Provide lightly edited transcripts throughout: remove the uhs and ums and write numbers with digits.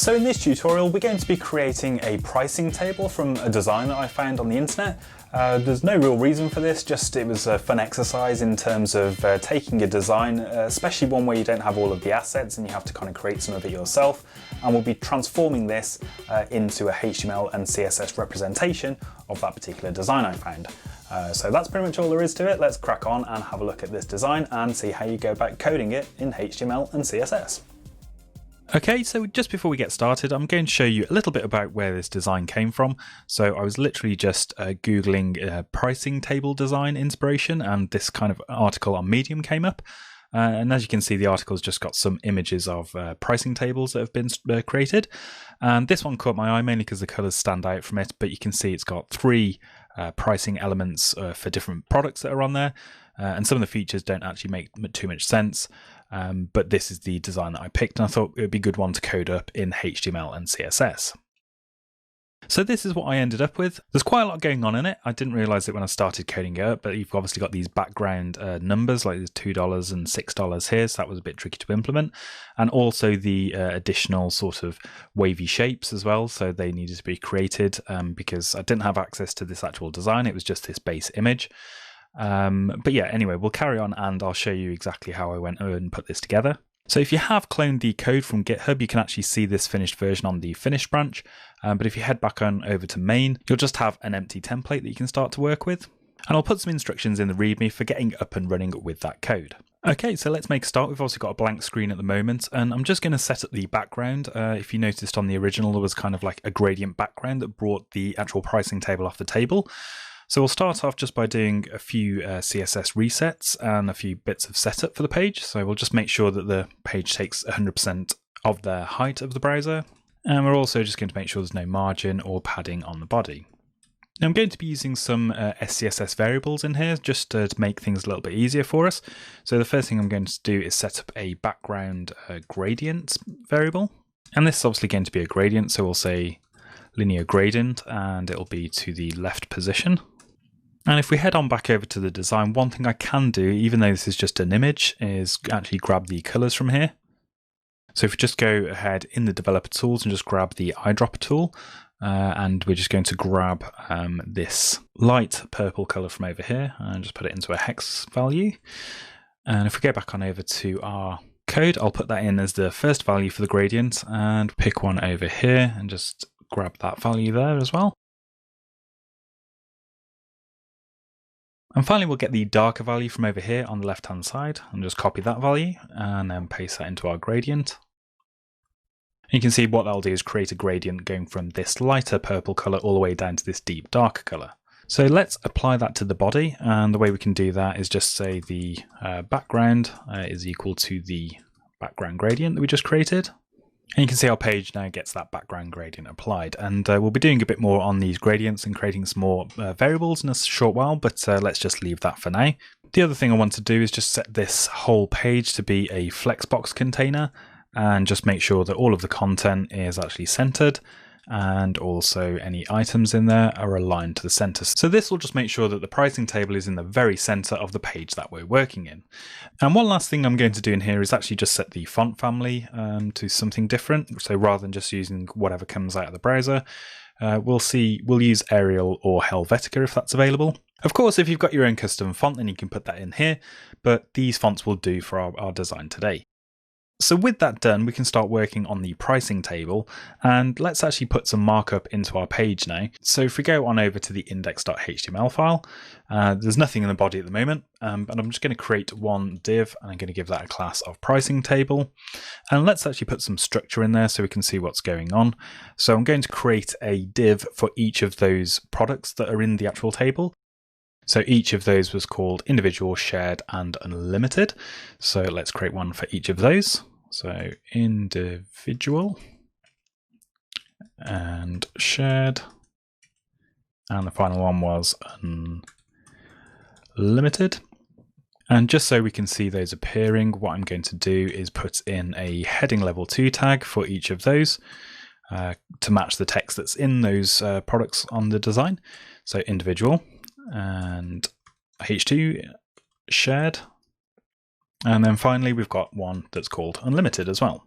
So in this tutorial we're going to be creating a pricing table from a design that I found on the internet. There's no real reason for this, just it was a fun exercise in terms of taking a design, especially one where you don't have all of the assets and you have to kind of create some of it yourself, and we'll be transforming this into a HTML and CSS representation of that particular design I found. So that's pretty much all there is to it. Let's crack on and have a look at this design and see how you go about coding it in HTML and CSS. Okay, so just before we get started, I'm going to show you a little bit about where this design came from. So I was literally just Googling pricing table design inspiration, and this kind of article on Medium came up. And as you can see, the article's just got some images of pricing tables that have been created. And this one caught my eye mainly because the colours stand out from it, but you can see it's got three pricing elements for different products that are on there. And some of the features don't actually make too much sense. But this is the design that I picked, and I thought it would be a good one to code up in HTML and CSS. So this is what I ended up with. There's quite a lot going on in it. I didn't realise it when I started coding it up, but you've obviously got these background numbers, like there's $2 and $6 here, so that was a bit tricky to implement. And also the additional sort of wavy shapes as well, so they needed to be created because I didn't have access to this actual design, it was just this base image. But yeah, anyway, we'll carry on and I'll show you exactly how I went and put this together. So if you have cloned the code from GitHub, you can actually see this finished version on the finished branch. But if you head back on over to main, you'll just have an empty template that you can start to work with. And I'll put some instructions in the README for getting up and running with that code. Okay, so let's make a start. We've also got a blank screen at the moment, and I'm just going to set up the background. If you noticed on the original, there was kind of like a gradient background that brought the actual pricing table off the table. So we'll start off just by doing a few CSS resets and a few bits of setup for the page. So we'll just make sure that the page takes 100% of the height of the browser. And we're also just going to make sure there's no margin or padding on the body. Now I'm going to be using some SCSS variables in here just to make things a little bit easier for us. So the first thing I'm going to do is set up a background gradient variable. And this is obviously going to be a gradient, so we'll say linear gradient, and it'll be to the left position. And if we head on back over to the design, one thing I can do, even though this is just an image, is actually grab the colors from here. So if we just go ahead in the developer tools and just grab the eyedropper tool, and we're just going to grab this light purple color from over here and just put it into a hex value. And if we go back on over to our code, I'll put that in as the first value for the gradient and pick one over here and just grab that value there as well. And finally, we'll get the darker value from over here on the left-hand side and just copy that value and then paste that into our gradient. You can see what that'll do is create a gradient going from this lighter purple color all the way down to this deep dark color. So let's apply that to the body, and the way we can do that is just say the background is equal to the background gradient that we just created. And you can see our page now gets that background gradient applied, and we'll be doing a bit more on these gradients and creating some more variables in a short while, but let's just leave that for now. The other thing I want to do is just set this whole page to be a flexbox container and just make sure that all of the content is actually centered, and also any items in there are aligned to the center. So this will just make sure that the pricing table is in the very center of the page that we're working in. And one last thing I'm going to do in here is actually just set the font family to something different. So rather than just using whatever comes out of the browser, we'll use Arial or Helvetica if that's available. Of course, if you've got your own custom font, then you can put that in here, but these fonts will do for our design today. So with that done, we can start working on the pricing table, and let's actually put some markup into our page now. So if we go on over to the index.html file, there's nothing in the body at the moment, but I'm just going to create one div, and I'm going to give that a class of pricing table. And let's actually put some structure in there so we can see what's going on. So I'm going to create a div for each of those products that are in the actual table. So each of those was called individual, shared, and unlimited. So let's create one for each of those. So individual and shared. And the final one was unlimited. And just so we can see those appearing, what I'm going to do is put in a heading level 2 tag for each of those to match the text that's in those products on the design. So individual and H2 shared, and then finally we've got one that's called unlimited as well.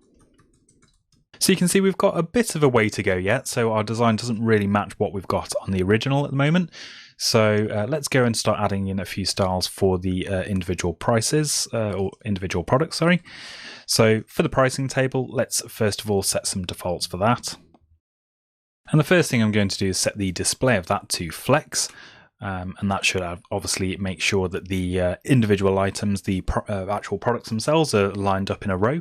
So you can see we've got a bit of a way to go yet, so our design doesn't really match what we've got on the original at the moment. So let's go and start adding in a few styles for the individual prices, or individual products, sorry. So for the pricing table, let's first of all set some defaults for that. And the first thing I'm going to do is set the display of that to flex. And that should obviously make sure that the individual items, the actual products themselves, are lined up in a row.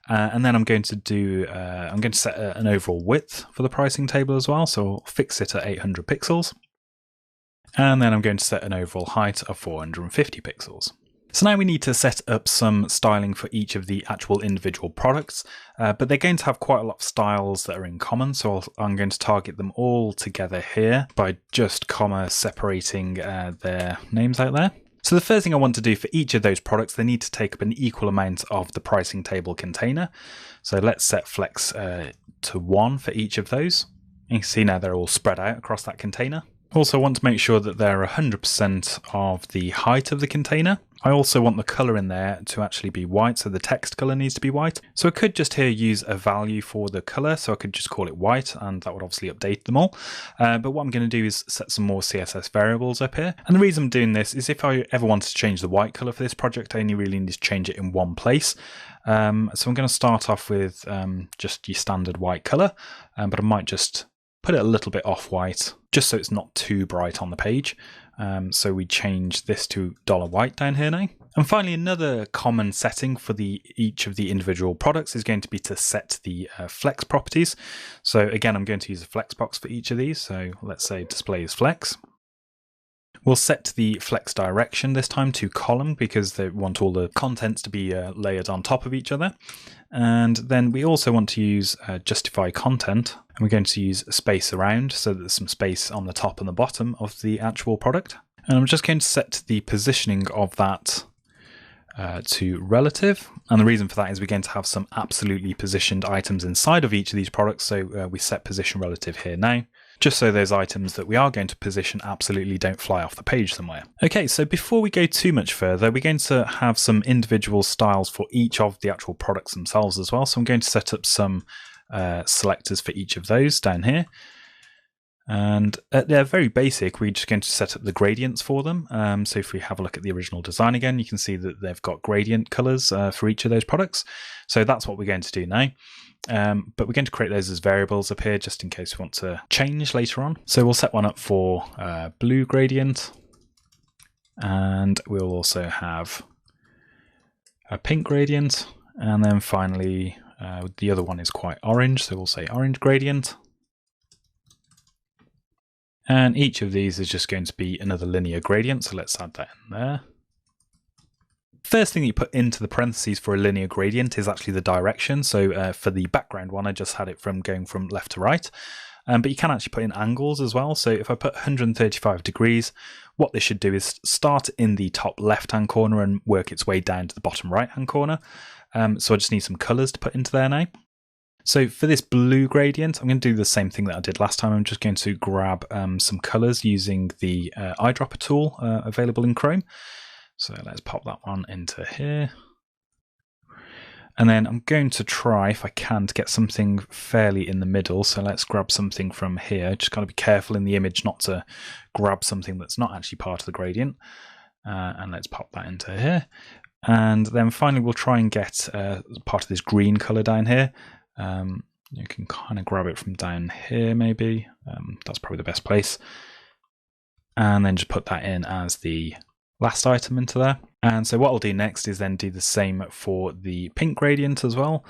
And then I'm going to set an overall width for the pricing table as well. So I'll fix it at 800 pixels. And then I'm going to set an overall height of 450 pixels. So now we need to set up some styling for each of the actual individual products, but they're going to have quite a lot of styles that are in common, so I'm going to target them all together here by just comma separating their names out there. So the first thing I want to do for each of those products, they need to take up an equal amount of the pricing table container. So let's set flex to 1 for each of those. You can see now they're all spread out across that container. Also want to make sure that they're 100% of the height of the container. I also want the color in there to actually be white, so the text color needs to be white. So I could just here use a value for the color, so I could just call it white, and that would obviously update them all. But what I'm going to do is set some more CSS variables up here. And the reason I'm doing this is if I ever want to change the white color for this project, I only really need to change it in one place. So I'm going to start off with just your standard white color, but I might just put it a little bit off-white, just so it's not too bright on the page. So we change this to $white down here now. And finally, another common setting for each of the individual products is going to be to set the flex properties. So again, I'm going to use a flex box for each of these. So let's say display is flex. We'll set the flex direction this time to column because they want all the contents to be layered on top of each other. And then we also want to use justify content. And we're going to use space around so that there's some space on the top and the bottom of the actual product. And I'm just going to set the positioning of that to relative. And the reason for that is we're going to have some absolutely positioned items inside of each of these products. So we set position relative here now, just so those items that we are going to position absolutely don't fly off the page somewhere. Okay, so before we go too much further, we're going to have some individual styles for each of the actual products themselves as well. So I'm going to set up some selectors for each of those down here. And they're very basic. We're just going to set up the gradients for them. So if we have a look at the original design again, you can see that they've got gradient colors for each of those products. So that's what we're going to do now. But we're going to create those as variables up here just in case we want to change later on. So we'll set one up for blue gradient, and we'll also have a pink gradient, and then finally the other one is quite orange, so we'll say orange gradient. And each of these is just going to be another linear gradient, so let's add that in there. First thing that you put into the parentheses for a linear gradient is actually the direction. So for the background one, I just had it from going from left to right. But you can actually put in angles as well. So if I put 135 degrees, what this should do is start in the top left-hand corner and work its way down to the bottom right-hand corner. So I just need some colors to put into there now. So for this blue gradient, I'm going to do the same thing that I did last time. I'm just going to grab some colors using the eyedropper tool available in Chrome. So let's pop that one into here. And then I'm going to try, if I can, to get something fairly in the middle. So let's grab something from here. Just got to be careful in the image not to grab something that's not actually part of the gradient. And let's pop that into here. And then finally, we'll try and get part of this green color down here. You can kind of grab it from down here, maybe. That's probably the best place. And then just put that in as the last item into there. And so what I'll do next is then do the same for the pink gradient as well.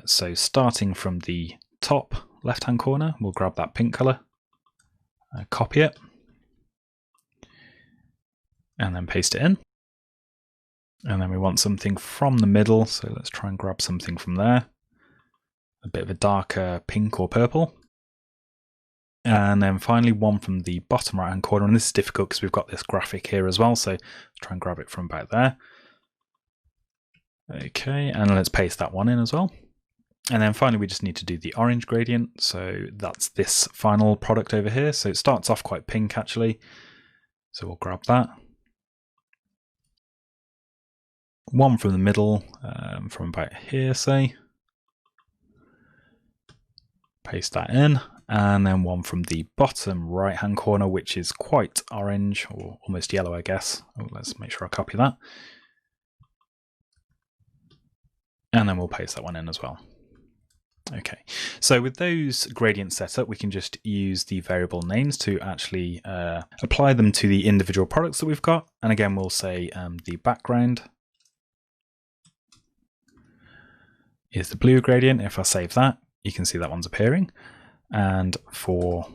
So starting from the top left-hand corner, we'll grab that pink color, copy it, and then paste it in. And then we want something from the middle, so let's try and grab something from there. A bit of a darker pink or purple. And then finally one from the bottom right hand corner, and this is difficult because we've got this graphic here as well, so let's try and grab it from about there. Okay, and let's paste that one in as well. And then finally we just need to do the orange gradient, so that's this final product over here. So it starts off quite pink actually, so we'll grab that. One from the middle, from about here say. Paste that in, and then one from the bottom right hand corner, which is quite orange or almost yellow, I guess. Oh, let's make sure I copy that. And then we'll paste that one in as well. Okay, so with those gradients set up, we can just use the variable names to actually apply them to the individual products that we've got. And again, we'll say the background is the blue gradient. If I save that, you can see that one's appearing. And for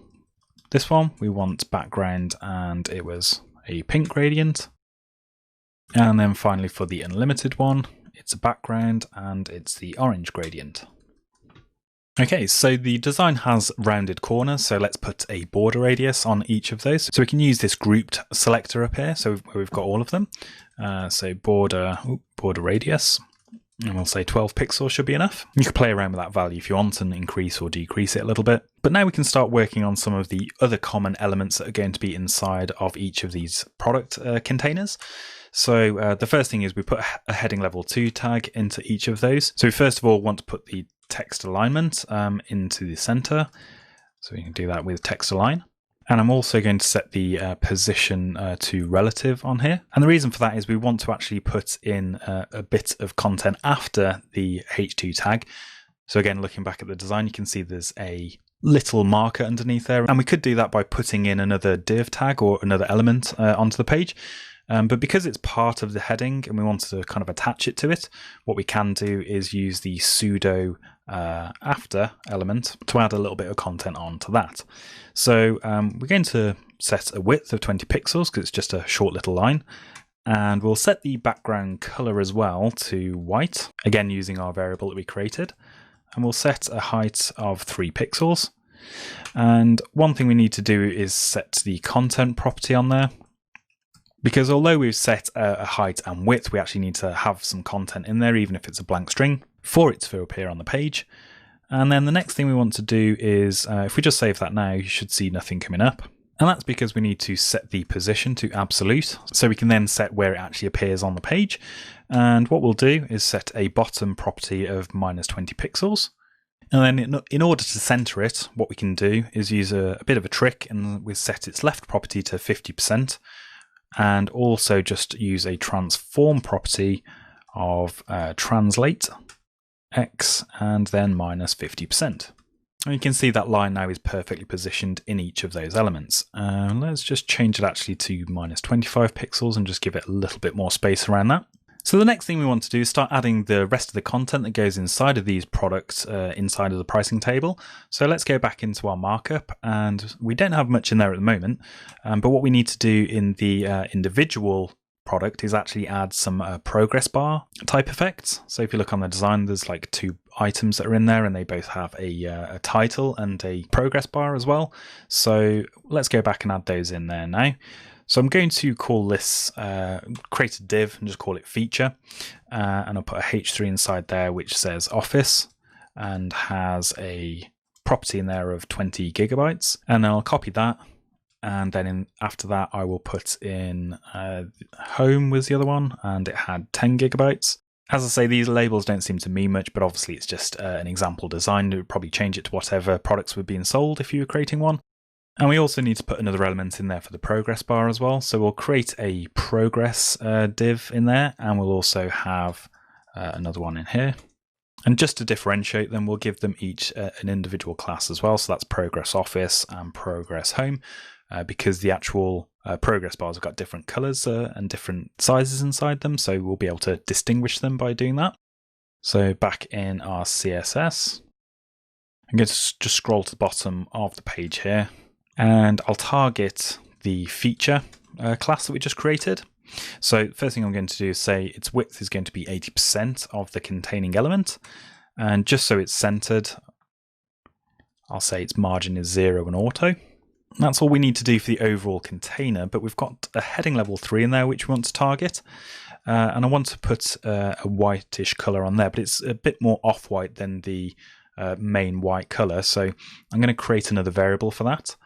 this one, we want background, and it was a pink gradient. And then finally for the unlimited one, it's a background and it's the orange gradient. Okay, so the design has rounded corners, so let's put a border radius on each of those. So we can use this grouped selector up here, so we've got all of them. So border radius, and we'll say 12 pixels should be enough. You can play around with that value if you want and increase or decrease it a little bit. But now we can start working on some of the other common elements that are going to be inside of each of these product containers. So the first thing is we put a heading level 2 tag into each of those. So we first of all want to put the text alignment into the center. So we can do that with text align. And I'm also going to set the position to relative on here. And the reason for that is we want to actually put in a bit of content after the H2 tag. So again, looking back at the design, you can see there's a little marker underneath there. And we could do that by putting in another div tag or another element onto the page. But because it's part of the heading and we want to kind of attach it to it, what we can do is use the pseudo after element to add a little bit of content onto that. So we're going to set a width of 20 pixels because it's just a short little line. And we'll set the background color as well to white, again using our variable that we created. And we'll set a height of 3 pixels. And one thing we need to do is set the content property on there. Because although we've set a height and width, we actually need to have some content in there, even if it's a blank string, for it to appear on the page. And then the next thing we want to do is, if we just save that now, you should see nothing coming up. And that's because we need to set the position to absolute, so we can then set where it actually appears on the page. And what we'll do is set a bottom property of minus 20 pixels. And then in order to center it, what we can do is use a bit of a trick, and we set its left property to 50%. And also just use a transform property of translate x and then minus 50%. And you can see that line now is perfectly positioned in each of those elements. Let's just change it actually to minus 25 pixels and just give it a little bit more space around that. So the next thing we want to do is start adding the rest of the content that goes inside of these products inside of the pricing table. So let's go back into our markup, and we don't have much in there at the moment, but what we need to do in the individual product is actually add some progress bar type effects. So if you look on the design, there's like 2 items that are in there, and they both have a title and a progress bar as well. So let's go back and add those in there now. So I'm going to call this, create a div and just call it feature. And I'll put a H3 inside there, which says office and has a property in there of 20 gigabytes. And then I'll copy that. And then after that, I will put in home was the other one, and it had 10 gigabytes. As I say, these labels don't seem to mean much, but obviously it's just an example design. You would probably change it to whatever products were being sold if you were creating one. And we also need to put another element in there for the progress bar as well. So we'll create a progress div in there, and we'll also have another one in here. And just to differentiate them, we'll give them each an individual class as well. So that's progress office and progress home, because the actual progress bars have got different colors and different sizes inside them. So we'll be able to distinguish them by doing that. So back in our CSS, I'm going to just scroll to the bottom of the page here. And I'll target the feature class that we just created. So first thing I'm going to do is say its width is going to be 80% of the containing element. And just so it's centered, I'll say its margin is 0 and auto. That's all we need to do for the overall container, but we've got a heading level 3 in there which we want to target. And I want to put a whitish color on there, but it's a bit more off-white than the main white color. So I'm going to create another variable for that.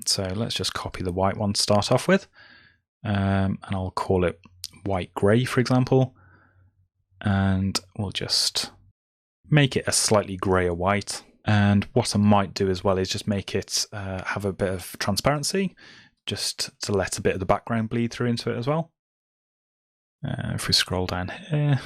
So let's just copy the white one to start off with, and I'll call it white grey, for example, and we'll just make it a slightly greyer white, And what I might do as well is just make it have a bit of transparency, just to let a bit of the background bleed through into it as well. If we scroll down here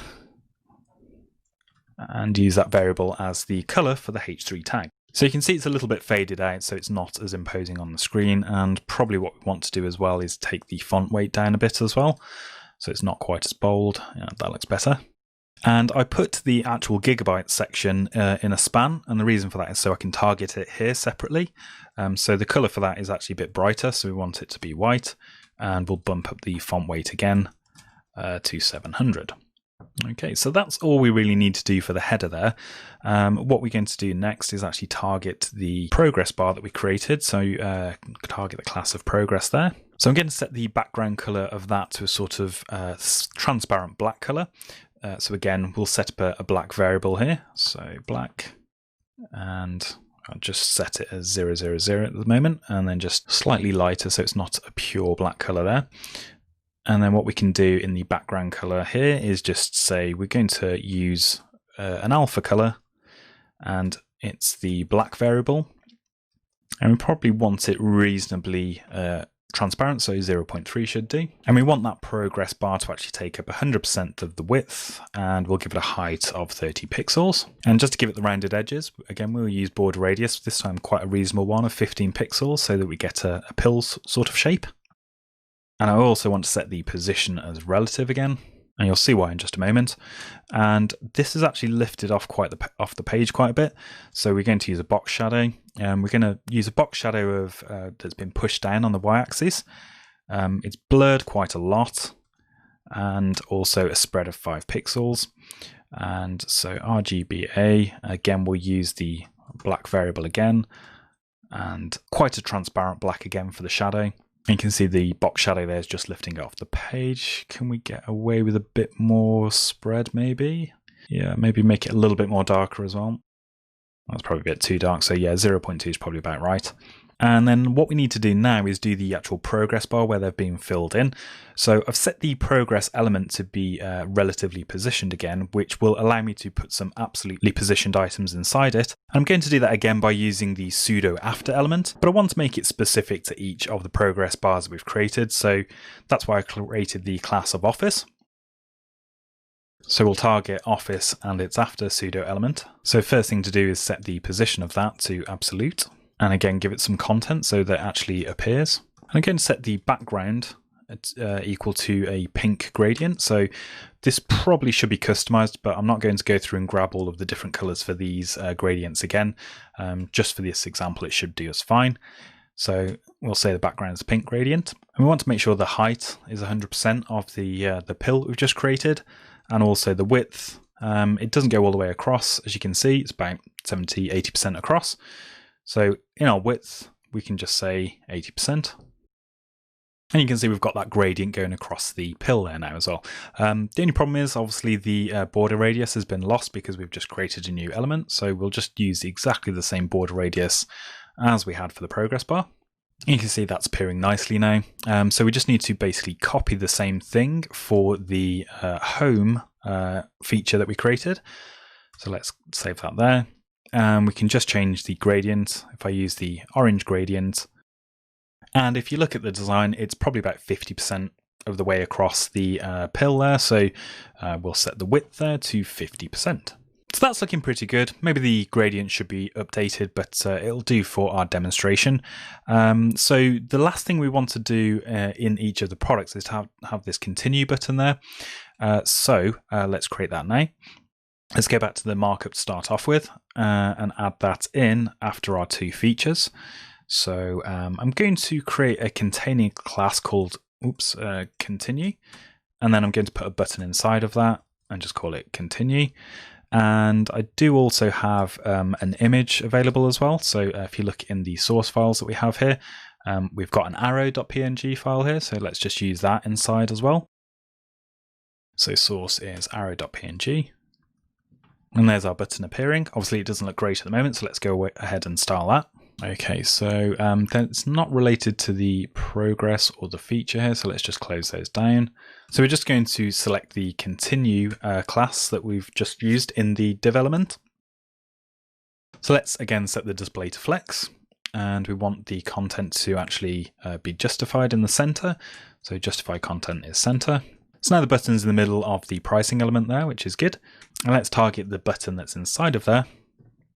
and use that variable as the color for the H3 tag. So you can see it's a little bit faded out, so it's not as imposing on the screen. And probably what we want to do as well is take the font weight down a bit as well, so it's not quite as bold. Yeah, that looks better. And I put the actual gigabyte section in a span, and the reason for that is so I can target it here separately. So the color for that is actually a bit brighter, so we want it to be white, and we'll bump up the font weight again to 700. Okay, so that's all we really need to do for the header there. What we're going to do next is actually target the progress bar that we created. So target the class of progress there. So I'm going to set the background color of that to a sort of transparent black color. So again, we'll set up a black variable here. So black, and I'll just set it as 000 at the moment, and then just slightly lighter so it's not a pure black color there. And then what we can do in the background color here is just say we're going to use an alpha color, and it's the black variable. And we probably want it reasonably transparent, so 0.3 should do. And we want that progress bar to actually take up 100% of the width, and we'll give it a height of 30 pixels. And just to give it the rounded edges, again, we'll use border radius, this time quite a reasonable one of 15 pixels, so that we get a pill sort of shape. And I also want to set the position as relative again, and you'll see why in just a moment. And this is actually lifted off off the page quite a bit, so we're going to use a box shadow. We're going to use a box shadow of that's been pushed down on the y-axis. It's blurred quite a lot, and also a spread of 5 pixels. And so RGBA, again, we'll use the black variable again, and quite a transparent black again for the shadow. You can see the box shadow there is just lifting it off the page. Can we get away with a bit more spread maybe? Yeah, maybe make it a little bit more darker as well. That's probably a bit too dark, so yeah, 0.2 is probably about right. And then what we need to do now is do the actual progress bar where they've been filled in. So I've set the progress element to be relatively positioned again, which will allow me to put some absolutely positioned items inside it. And I'm going to do that again by using the pseudo after element, but I want to make it specific to each of the progress bars that we've created. So that's why I created the class of office. So we'll target office and its after pseudo element. So first thing to do is set the position of that to absolute. And again, give it some content so that it actually appears. And I'm going to set the background equal to a pink gradient. So this probably should be customized, but I'm not going to go through and grab all of the different colors for these gradients again. Just for this example, it should do us fine. So we'll say the background is a pink gradient. And we want to make sure the height is 100% of the pill we've just created. And also the width. It doesn't go all the way across. As you can see, it's about 70-80% across. So in our width, we can just say 80%. And you can see we've got that gradient going across the pill there now as well. The only problem is obviously the border radius has been lost because we've just created a new element. So we'll just use exactly the same border radius as we had for the progress bar. You can see that's appearing nicely now. So we just need to basically copy the same thing for the home feature that we created. So let's save that there. We can just change the gradient. If I use the orange gradient, and if you look at the design, it's probably about 50% of the way across the pill there. So we'll set the width there to 50%. So that's looking pretty good. Maybe the gradient should be updated, but it'll do for our demonstration. So the last thing we want to do in each of the products is to have this continue button there. So let's create that now. Let's go back to the markup to start off with and add that in after our two features. So I'm going to create a containing class called continue, and then I'm going to put a button inside of that and just call it continue. And I do also have an image available as well. So if you look in the source files that we have here, we've got an arrow.png file here. So let's just use that inside as well. So source is arrow.png. And there's our button appearing. Obviously it doesn't look great at the moment, so let's go ahead and style that. Okay, so then it's not related to the progress or the feature here, so let's just close those down. So we're just going to select the continue class that we've just used in the div element. So let's again set the display to flex, and we want the content to actually be justified in the center. So justify content is center. So now the button's in the middle of the pricing element there, which is good. And let's target the button that's inside of there.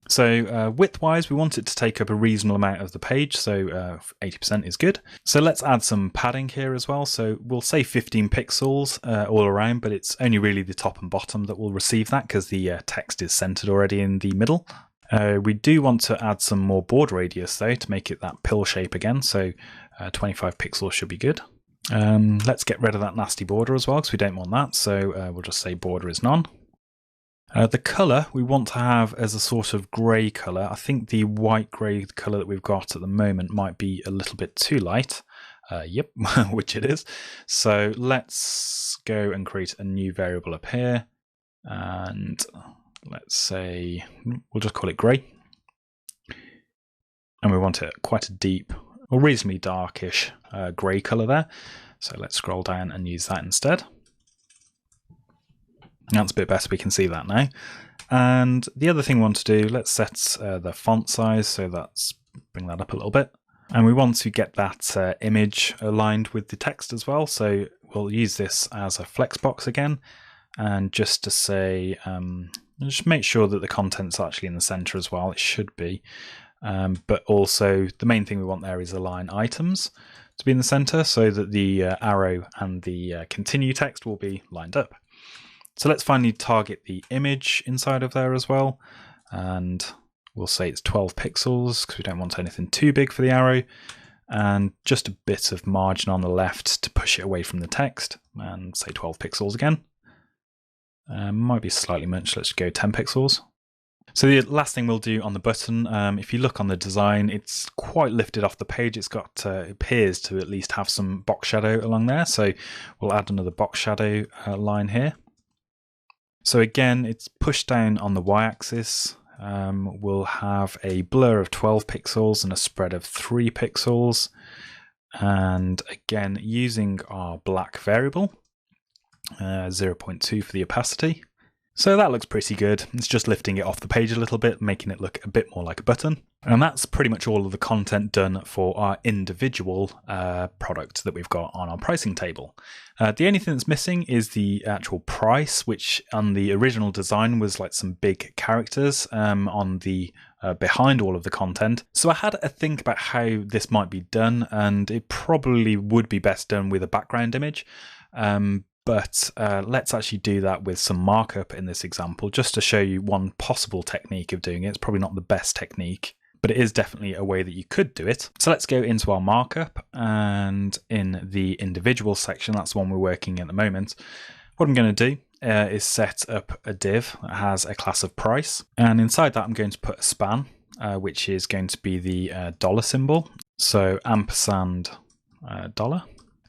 So width-wise, we want it to take up a reasonable amount of the page, so 80% is good. So let's add some padding here as well. So we'll say 15 pixels all around, but it's only really the top and bottom that will receive that because the text is centered already in the middle. We do want to add some more border radius though to make it that pill shape again, so 25 pixels should be good. Let's get rid of that nasty border as well because we don't want that, so we'll just say border is none. The colour we want to have as a sort of grey colour. I think the white grey colour that we've got at the moment might be a little bit too light. Yep, which it is. So let's go and create a new variable up here, and let's say we'll just call it grey, and we want it quite a deep or reasonably darkish grey colour there. So let's scroll down and use that instead. That's a bit better, we can see that now. And the other thing we want to do, let's set the font size, so let's bring that up a little bit. And we want to get that image aligned with the text as well, so we'll use this as a flex box again. And just to say, just make sure that the content's actually in the center as well, it should be. But also, the main thing we want there is align items to be in the center so that the arrow and the continue text will be lined up. So let's finally target the image inside of there as well, and we'll say it's 12 pixels because we don't want anything too big for the arrow, and just a bit of margin on the left to push it away from the text, and say 12 pixels again. Might be slightly much, let's go 10 pixels. So the last thing we'll do on the button, if you look on the design, it's quite lifted off the page. It's got, it appears to at least have some box shadow along there, so we'll add another box shadow line here. So again, it's pushed down on the y-axis. We'll have a blur of 12 pixels and a spread of 3 pixels. And again, using our black variable, 0.2 for the opacity. So that looks pretty good. It's just lifting it off the page a little bit, making it look a bit more like a button. And that's pretty much all of the content done for our individual product that we've got on our pricing table. The only thing that's missing is the actual price, which on the original design was like some big characters on the behind all of the content. So I had a think about how this might be done, and it probably would be best done with a background image. But let's actually do that with some markup in this example, just to show you one possible technique of doing it. It's probably not the best technique, but it is definitely a way that you could do it. So let's go into our markup, and in the individual section, that's the one we're working at the moment. What I'm going to do is set up a div that has a class of price, and inside that I'm going to put a span, which is going to be the dollar symbol. So ampersand dollar.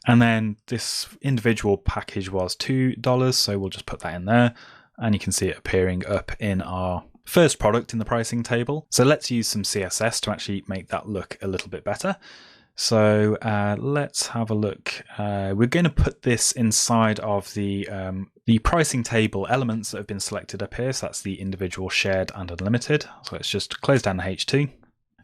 And then this individual package was $2, so we'll just put that in there, and you can see it appearing up in our first product in the pricing table. So let's use some CSS to actually make that look a little bit better. So let's have a look. We're going to put this inside of the pricing table elements that have been selected up here. So that's the individual, shared, and unlimited. So let's just close down the H2.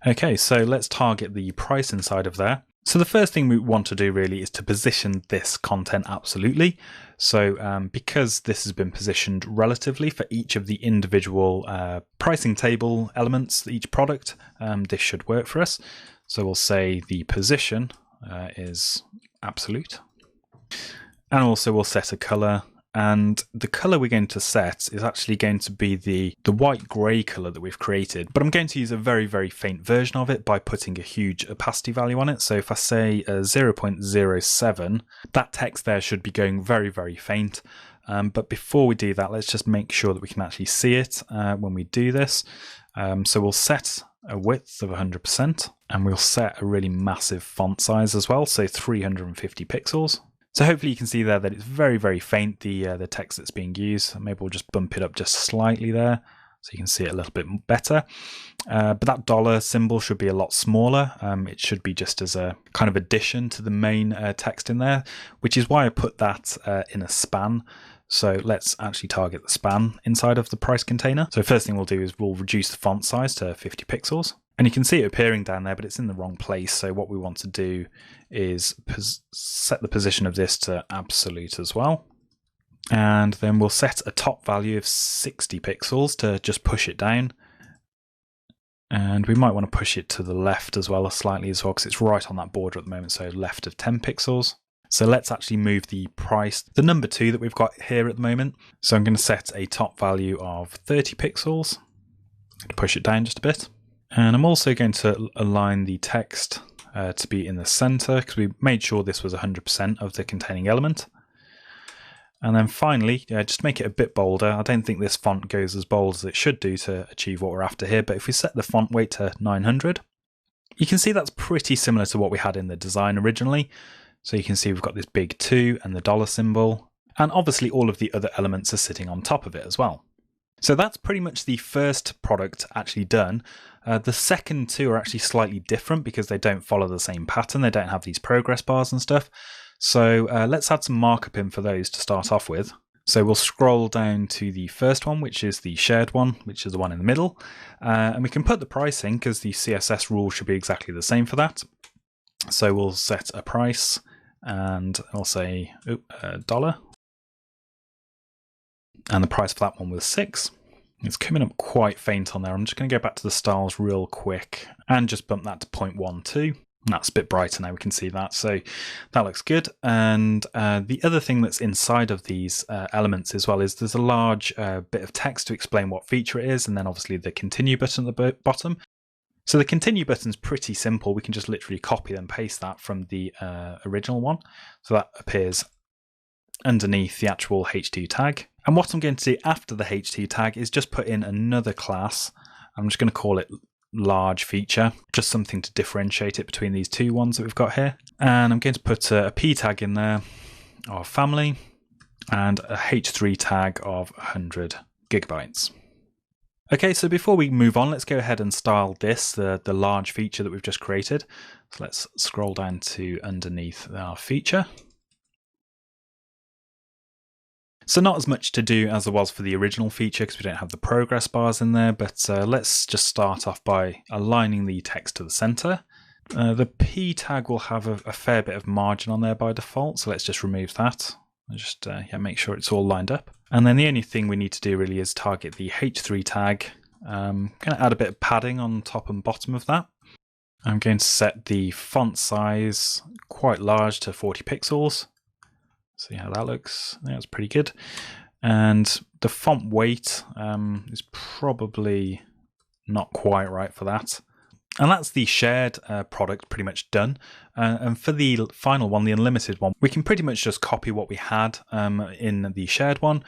Okay, so let's target the price inside of there. So the first thing we want to do really is to position this content absolutely. So because this has been positioned relatively for each of the individual pricing table elements, each product, this should work for us. So we'll say the position is absolute. And also we'll set a color. And the color we're going to set is actually going to be the white grey color that we've created. But I'm going to use a very, very faint version of it by putting a huge opacity value on it. So if I say 0.07, that text there should be going very, very faint. But before we do that, let's just make sure that we can actually see it when we do this. So we'll set a width of 100%, and we'll set a really massive font size as well, so 350 pixels. So hopefully you can see there that it's very, very faint, the text that's being used. Maybe we'll just bump it up just slightly there so you can see it a little bit better. But that dollar symbol should be a lot smaller. It should be just as a kind of addition to the main text in there, which is why I put that in a span. So let's actually target the span inside of the price container. So first thing we'll do is we'll reduce the font size to 50 pixels. And you can see it appearing down there, but it's in the wrong place. So what we want to do is set the position of this to absolute as well. And then we'll set a top value of 60 pixels to just push it down. And we might want to push it to the left as well, slightly as well, because it's right on that border at the moment, so left of 10 pixels. So let's actually move the price, the number 2 that we've got here at the moment. So I'm going to set a top value of 30 pixels, to push it down just a bit. And I'm also going to align the text to be in the center, because we made sure this was 100% of the containing element. And then finally, just make it a bit bolder. I don't think this font goes as bold as it should do to achieve what we're after here, but if we set the font weight to 900, you can see that's pretty similar to what we had in the design originally. So you can see we've got this big 2 and the dollar symbol, and obviously all of the other elements are sitting on top of it as well. So that's pretty much the first product actually done. The second 2 are actually slightly different because they don't follow the same pattern. They don't have these progress bars and stuff. So let's add some markup in for those to start off with. So we'll scroll down to the first one, which is the shared one, which is the one in the middle. And we can put the price in because the CSS rule should be exactly the same for that. So we'll set a price and I'll say $1. And the price for that one was 6. It's coming up quite faint on there. I'm just going to go back to the styles real quick and just bump that to 0.12. That's a bit brighter now, we can see that. So that looks good. And the other thing that's inside of these elements as well is there's a large bit of text to explain what feature it is, and then obviously the continue button at the bottom. So the continue button is pretty simple. We can just literally copy and paste that from the original one. So that appears underneath the actual H2 tag. And what I'm going to do after the H2 tag is just put in another class. I'm just going to call it large feature, just something to differentiate it between these 2 ones that we've got here. And I'm going to put a P tag in there of family and a H3 tag of 100 gigabytes. Okay, so before we move on, let's go ahead and style this, the large feature that we've just created. So let's scroll down to underneath our feature. So not as much to do as there was for the original feature because we don't have the progress bars in there, but let's just start off by aligning the text to the center. The P tag will have a fair bit of margin on there by default, so let's just remove that. Just make sure it's all lined up. And then the only thing we need to do really is target the H3 tag. I'm going to add a bit of padding on top and bottom of that. I'm going to set the font size quite large to 40 pixels. See how that looks. That's pretty good. And the font weight is probably not quite right for that. And that's the shared product pretty much done. And for the final one, the unlimited one, we can pretty much just copy what we had in the shared one.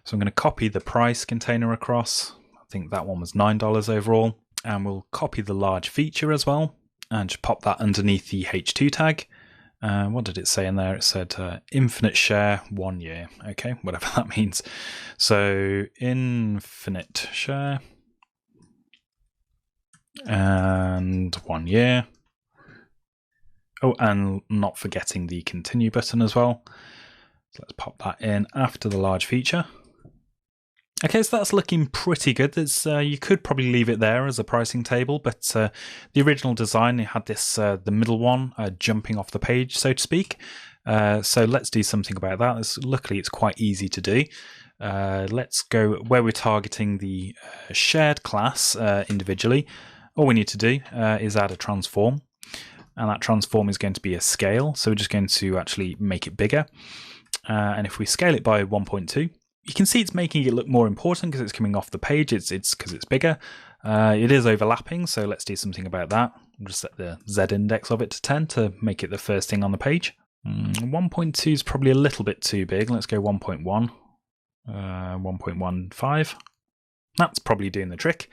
So I'm going to copy the price container across. I think that one was $9 overall. And we'll copy the large feature as well and just pop that underneath the H2 tag. What did it say in there? It said infinite share 1 year. Okay, whatever that means. So infinite share and 1 year. Oh, and not forgetting the continue button as well. So let's pop that in after the large feature. Okay, so that's looking pretty good. You could probably leave it there as a pricing table, but the original design, it had this the middle one jumping off the page, so to speak. So let's do something about that. Luckily, it's quite easy to do. Let's go where we're targeting the shared class individually. All we need to do is add a transform, and that transform is going to be a scale. So we're just going to actually make it bigger. And if we scale it by 1.2, you can see it's making it look more important because it's coming off the page. It's because it's bigger. It is overlapping, so let's do something about that. We'll just set the Z index of it to 10 to make it the first thing on the page. 1.2 is probably a little bit too big. Let's go 1.1, 1.15. That's probably doing the trick.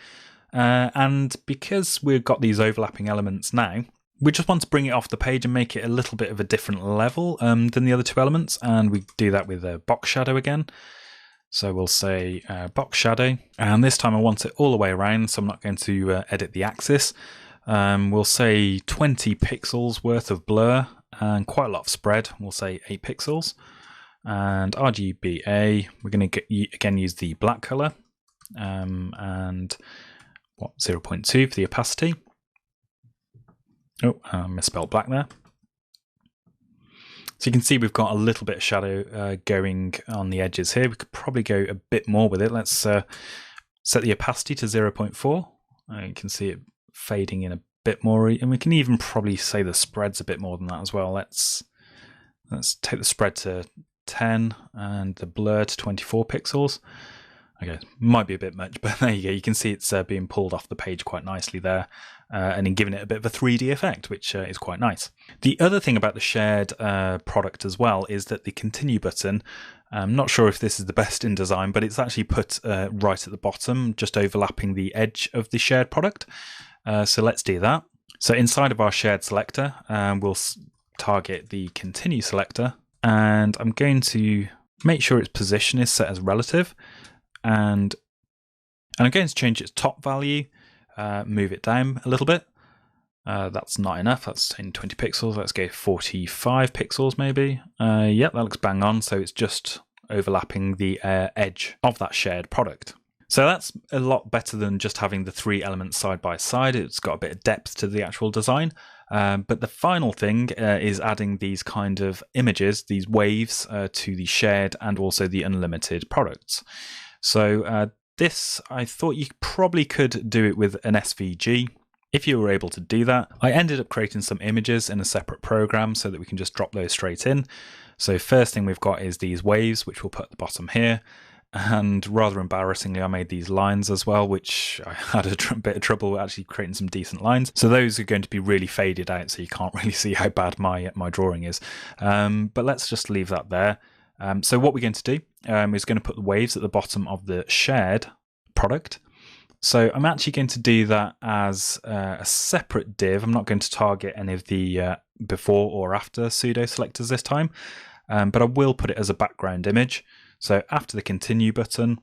And because we've got these overlapping elements now, we just want to bring it off the page and make it a little bit of a different level than the other 2 elements. And we do that with a box shadow again. So we'll say box shadow, and this time I want it all the way around, so I'm not going to edit the axis. We'll say 20 pixels worth of blur and quite a lot of spread. We'll say 8 pixels. And RGBA, we're going to again use the black color, and 0.2 for the opacity. Oh, I misspelled black there. So you can see we've got a little bit of shadow going on the edges here. We could probably go a bit more with it. Let's set the opacity to 0.4. You can see it fading in a bit more, and we can even probably say the spread's a bit more than that as well. Let's take the spread to 10 and the blur to 24 pixels. Okay, might be a bit much, but there you go. You can see it's being pulled off the page quite nicely there, and in giving it a bit of a 3D effect, which is quite nice. The other thing about the shared product as well is that the continue button, I'm not sure if this is the best in design, but it's actually put right at the bottom, just overlapping the edge of the shared product. So let's do that. So inside of our shared selector, we'll target the continue selector, and I'm going to make sure its position is set as relative. And I'm going to change its top value, move it down a little bit. That's not enough. That's in 20 pixels. Let's go 45 pixels maybe. Yep, that looks bang on. So it's just overlapping the edge of that shared product. So that's a lot better than just having the three elements side by side. It's got a bit of depth to the actual design. But the final thing is adding these kind of images, these waves, to the shared and also the unlimited products. So this, I thought you probably could do it with an SVG. If you were able to do that, I ended up creating some images in a separate program so that we can just drop those straight in. So first thing we've got is these waves, which we'll put at the bottom here. And rather embarrassingly, I made these lines as well, which I had a bit of trouble actually creating some decent lines. So those are going to be really faded out, so you can't really see how bad my drawing is. But let's just leave that there. So what we're going to do is going to put the waves at the bottom of the shared product. So I'm actually going to do that as a separate div. I'm not going to target any of the before or after pseudo selectors this time, but I will put it as a background image. So after the continue button,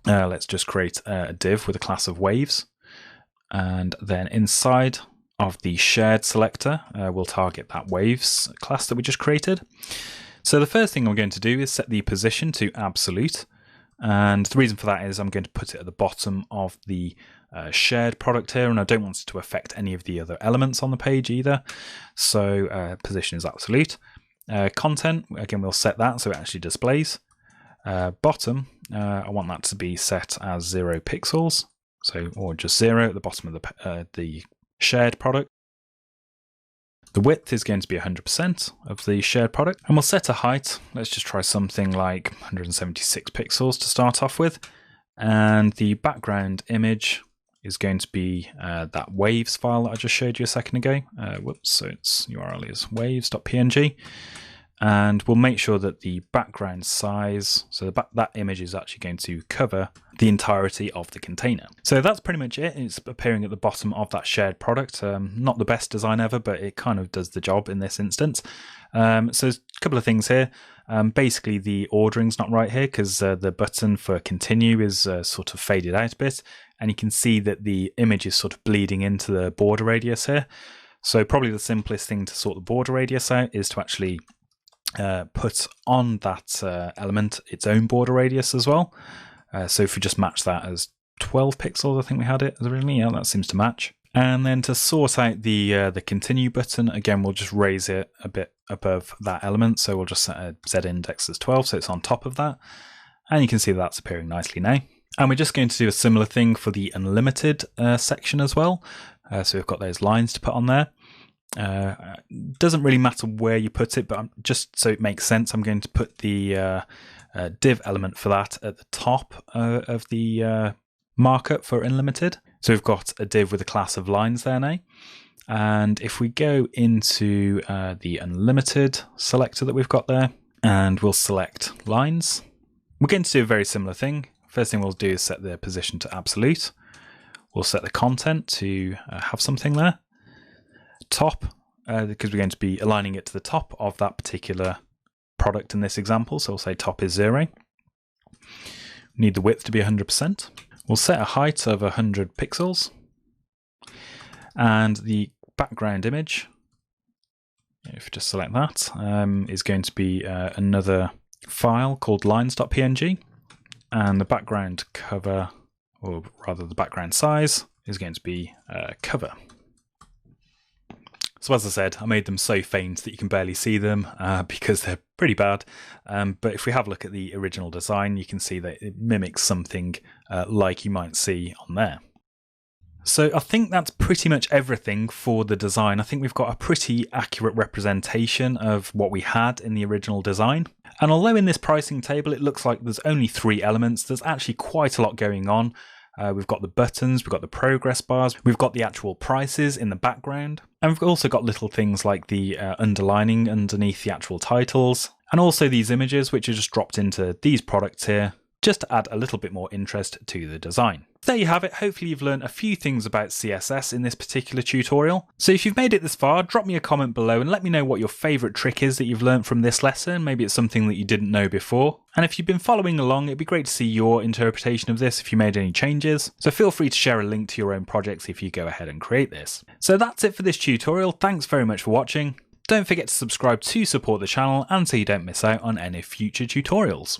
let's just create a div with a class of waves. And then inside of the shared selector, we'll target that waves class that we just created. So the first thing I'm going to do is set the position to absolute. And the reason for that is I'm going to put it at the bottom of the shared product here, and I don't want it to affect any of the other elements on the page either. So position is absolute. Content, again, we'll set that so it actually displays. Bottom, I want that to be set as 0 pixels, so or just 0 at the bottom of the shared product. The width is going to be 100% of the shared product, and we'll set a height. Let's just try something like 176 pixels to start off with. And the background image is going to be that waves file that I just showed you a second ago. So its URL is waves.png. And we'll make sure that the background size, so that image is actually going to cover the entirety of the container. So that's pretty much it. It's appearing at the bottom of that shared product. Not the best design ever, but it kind of does the job in this instance. So there's a couple of things here. Basically, the ordering's not right here because the button for continue is sort of faded out a bit. And you can see that the image is sort of bleeding into the border radius here. So probably the simplest thing to sort the border radius out is to actually put on that element its own border radius as well. So if we just match that as 12 pixels, I think we had it originally. Yeah, that seems to match. And then to sort out the continue button, again, we'll just raise it a bit above that element. So we'll just set a Z index as 12, so it's on top of that. And you can see that's appearing nicely now. And we're just going to do a similar thing for the unlimited section as well. So we've got those lines to put on there. Doesn't really matter where you put it, but just so it makes sense, I'm going to put the div element for that at the top of the markup for unlimited. So we've got a div with a class of lines there now. And if we go into the unlimited selector that we've got there, and we'll select lines, we're going to do a very similar thing. First thing we'll do is set the position to absolute. We'll set the content to have something there. Top, because we're going to be aligning it to the top of that particular product in this example, so we'll say top is 0. We need the width to be 100%. We'll set a height of 100 pixels, and the background image, if you just select that, is going to be another file called lines.png, and the background cover, or rather the background size, is going to be cover. So as I said, I made them so faint that you can barely see them because they're pretty bad. But if we have a look at the original design, you can see that it mimics something like you might see on there. So I think that's pretty much everything for the design. I think we've got a pretty accurate representation of what we had in the original design. And although in this pricing table it looks like there's only 3 elements, there's actually quite a lot going on. We've got the buttons, we've got the progress bars, we've got the actual prices in the background, and we've also got little things like the underlining underneath the actual titles, and also these images which are just dropped into these products here, just to add a little bit more interest to the design. There you have it. Hopefully you've learned a few things about CSS in this particular tutorial. So if you've made it this far, drop me a comment below and let me know what your favourite trick is that you've learned from this lesson. Maybe it's something that you didn't know before. And if you've been following along, it'd be great to see your interpretation of this if you made any changes. So feel free to share a link to your own projects if you go ahead and create this. So that's it for this tutorial. Thanks very much for watching. Don't forget to subscribe to support the channel and so you don't miss out on any future tutorials.